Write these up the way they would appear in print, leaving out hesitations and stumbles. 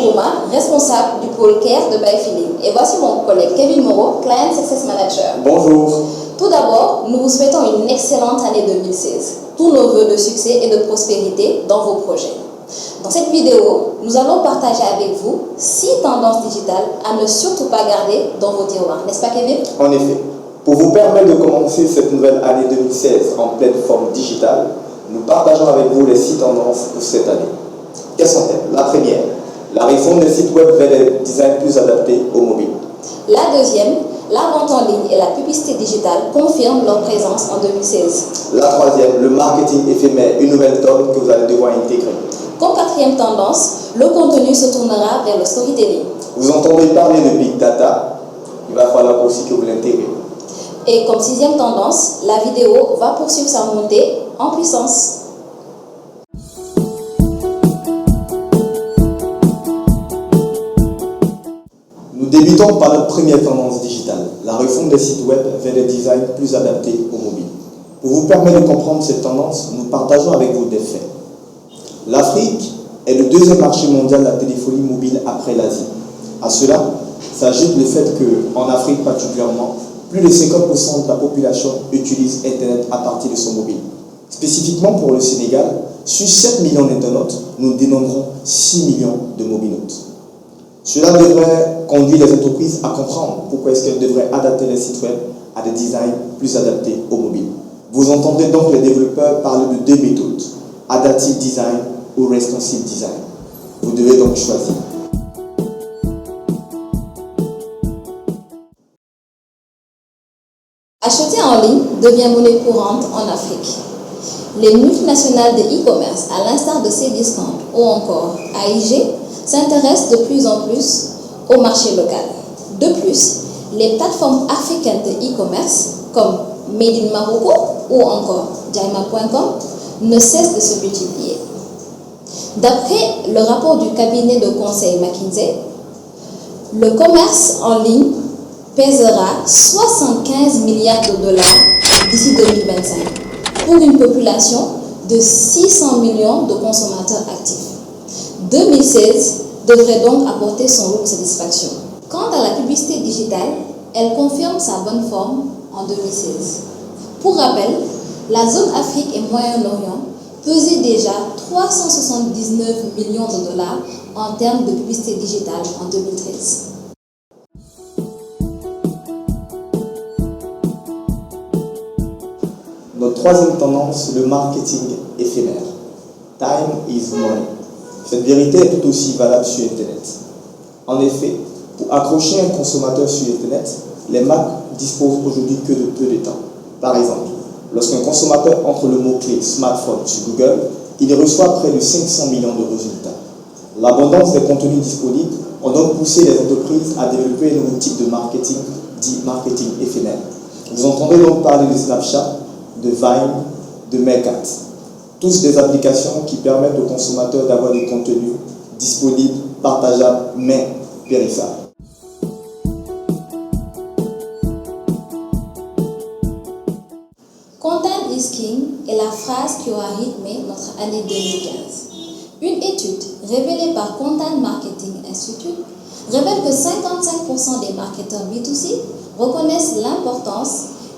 Kourouma, responsable du pôle CARE de Byfeeling. Et voici mon collègue Kevin Moreau, Client Success Manager. Bonjour. Tout d'abord, nous vous souhaitons une excellente année 2016. Tous nos vœux de succès et de prospérité dans vos projets. Dans cette vidéo, nous allons partager avec vous 6 tendances digitales à ne surtout pas garder dans vos tiroirs. N'est-ce pas, Kevin? En effet, pour vous permettre de commencer cette nouvelle année 2016 en pleine forme digitale, nous partageons avec vous les 6 tendances pour cette année. Quelles sont-elles? La première, la réforme des sites web vers des designs plus adaptés aux mobiles. La deuxième, la vente en ligne et la publicité digitale confirment leur présence en 2016. La troisième, le marketing éphémère, une nouvelle donne que vous allez devoir intégrer. Comme quatrième tendance, le contenu se tournera vers le storytelling. Vous entendez parler de Big Data, il va falloir aussi que vous l'intégrez. Et comme 6e tendance, la vidéo va poursuivre sa montée en puissance. Nous débutons par notre première tendance digitale, la refonte des sites web vers des designs plus adaptés aux mobiles. Pour vous permettre de comprendre cette tendance, nous partageons avec vous des faits. L'Afrique est le deuxième marché mondial de la téléphonie mobile après l'Asie. À cela s'ajoute le fait qu'en Afrique particulièrement, plus de 50% de la population utilise Internet à partir de son mobile. Spécifiquement pour le Sénégal, sur 7 millions d'internautes, nous dénombrons 6 millions de mobilotes. Cela devrait conduire les entreprises à comprendre pourquoi est-ce qu'elles devraient adapter les sites web à des designs plus adaptés aux mobiles. Vous entendez donc les développeurs parler de 2 méthodes, Adaptive Design ou Responsive Design. Vous devez donc choisir. Acheter en ligne devient monnaie courante en Afrique. Les multinationales de e-commerce, à l'instar de Cdiscount ou encore AIG, s'intéressent de plus en plus au marché local. De plus, les plateformes africaines de e-commerce comme Made in Morocco ou encore Jaima.com ne cessent de se multiplier. D'après le rapport du cabinet de conseil McKinsey, le commerce en ligne pèsera 75 milliards de dollars d'ici 2025 pour une population de 600 millions de consommateurs actifs. 2016 devrait donc apporter son lot de satisfaction. Quant à la publicité digitale, elle confirme sa bonne forme en 2016. Pour rappel, la zone Afrique et Moyen-Orient pesait déjà 379 millions de dollars en termes de publicité digitale en 2013. Notre troisième tendance, le marketing éphémère. Time is money. Cette vérité est tout aussi valable sur Internet. En effet, pour accrocher un consommateur sur Internet, les marques disposent aujourd'hui que de peu de temps. Par exemple, lorsqu'un consommateur entre le mot-clé smartphone sur Google, il reçoit près de 500 millions de résultats. L'abondance des contenus disponibles a donc poussé les entreprises à développer un nouveau type de marketing, dit marketing éphémère. Vous entendez donc parler de Snapchat, de Vine, de Meerkat. Tous des applications qui permettent aux consommateurs d'avoir des contenus disponibles, partageables, mais périssables. Content is king est la phrase qui aura rythmé notre année 2015. Une étude révélée par Content Marketing Institute révèle que 55% des marketeurs B2C reconnaissent l'importance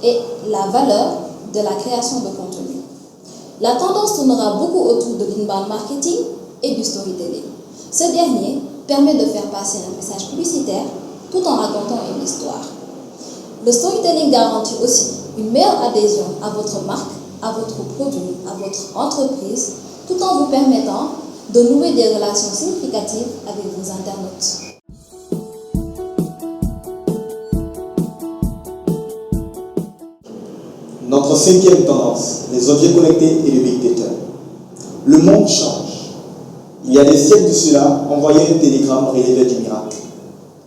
et la valeur de la création de contenu. La tendance tournera beaucoup autour de l'inbound marketing et du storytelling. Ce dernier permet de faire passer un message publicitaire tout en racontant une histoire. Le storytelling garantit aussi une meilleure adhésion à votre marque, à votre produit, à votre entreprise, tout en vous permettant de nouer des relations significatives avec vos internautes. Notre cinquième tendance, les objets connectés et le big data. Le monde change. Il y a des siècles de cela, envoyer un télégramme relevait du miracle.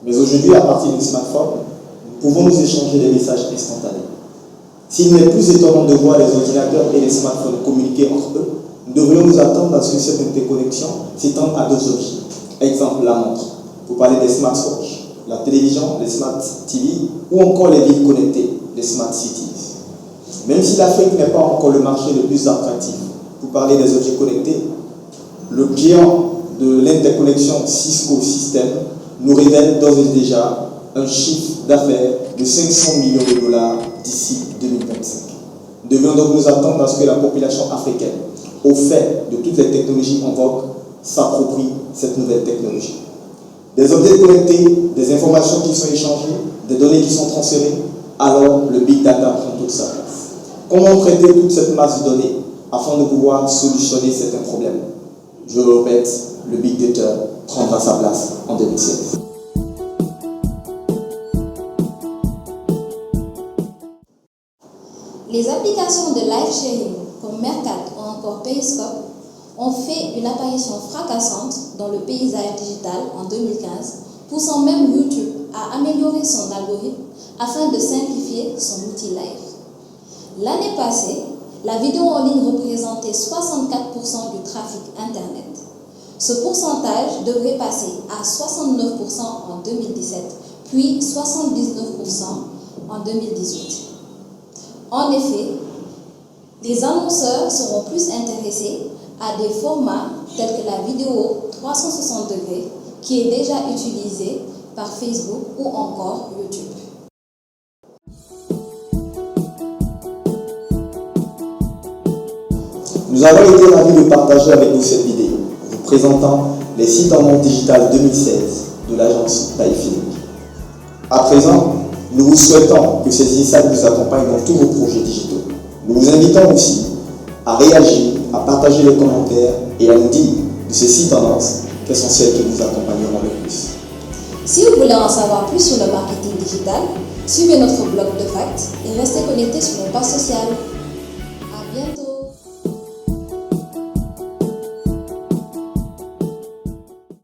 Mais aujourd'hui, à partir d'un smartphone, nous pouvons nous échanger des messages instantanés. S'il n'est plus étonnant de voir les ordinateurs et les smartphones communiquer entre eux, nous devrions nous attendre à ce que cette interconnexion s'étende à d'autres objets. Exemple, la montre, pour parler des smartwatches, la télévision, les smart TV, ou encore les villes connectées, les smart cities. Même si l'Afrique n'est pas encore le marché le plus attractif pour parler des objets connectés, le géant de l'interconnexion Cisco-Système nous révèle d'ores et déjà un chiffre d'affaires de 500 millions de dollars d'ici 2025. Nous devions donc nous attendre à ce que la population africaine, au fait de toutes les technologies en vogue, s'approprie cette nouvelle technologie. Des objets connectés, des informations qui sont échangées, des données qui sont transférées, alors le big data prend toute sa place. Comment traiter toute cette masse de données afin de pouvoir solutionner certains problèmes? Je le répète, le big data prendra sa place en 2016. Les applications de live sharing comme Meerkat ou encore Periscope ont fait une apparition fracassante dans le paysage digital en 2015, poussant même YouTube à améliorer son algorithme afin de simplifier son outil live. L'année passée, la vidéo en ligne représentait 64% du trafic Internet. Ce pourcentage devrait passer à 69% en 2017, puis 79% en 2018. En effet, les annonceurs seront plus intéressés à des formats tels que la vidéo 360 degrés qui est déjà utilisée par Facebook ou encore YouTube. Nous avons été ravis de partager avec vous cette vidéo, vous présentant les 6 tendances digitales 2016 de l'agence Taïfin. À présent, nous vous souhaitons que ces insights vous accompagnent dans tous vos projets digitaux. Nous vous invitons aussi à réagir, à partager les commentaires et à nous dire de ces 6 tendances quelles sont celles qui vous accompagneront le plus. Si vous voulez en savoir plus sur le marketing digital, suivez notre blog de fact et restez connectés sur nos pages sociales. À bientôt.